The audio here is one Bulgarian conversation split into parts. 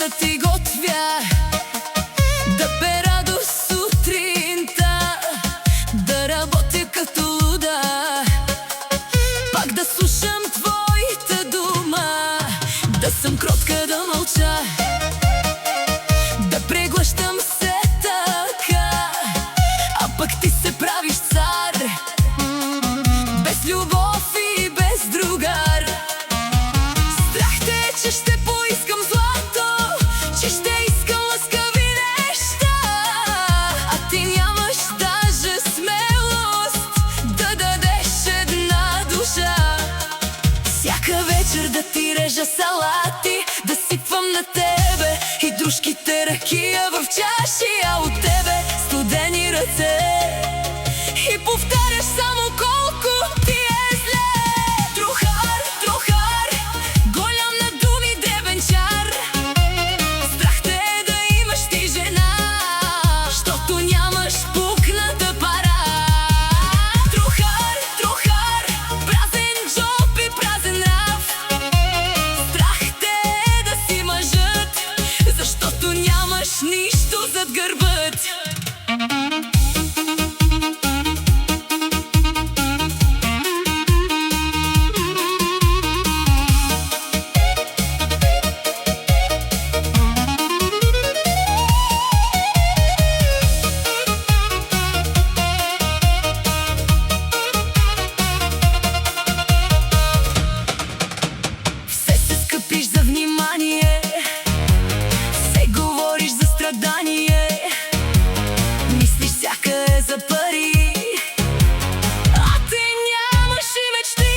да ти готвя, да бе радост сутринта, да работя като луда, пак да слушам твоята дума, да съм кротка, да мълча, да преглъщам се така, а пък ти се правиш цар, без любов и без другар. Страх те е, че ще поискам злато, че ще искам лъскави неща, а ти нямаш даже смелост да дадеш една душа. Всяка вечер да ти режа салати, да сипвам на тебе и дружките ракия в чаши, а от тебе студени ръце, и повтаряш само колко ти е зле. Трухар, трухар, голям на думи дребенчар, страх те е да имаш ти жена, щото нямаш пукната пара. Трухар, трухар, празен джоб и празен нрав, страх те е да си мъжът, защото нямаш нищо зад гърбът. Скъпиш за внимание, се говориш за страдание, мислиш всяка е за пари, а ти нямаш и мечти.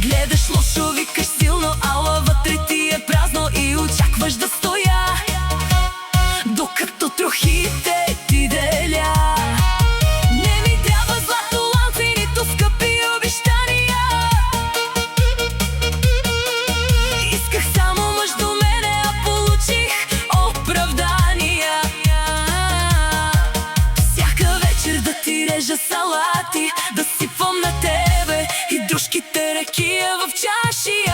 Гледаш лошо, викаш силно, ала вътре ти е празно и очакваш да стоя, докато трохите ти деля. Не ми трябва злато, лампи, нито скъпи обещания, исках само мъж до мене, а получих оправдания. Всяка вечер да ти режа салати, да сипвам на тебе и дружките ракия в чаши,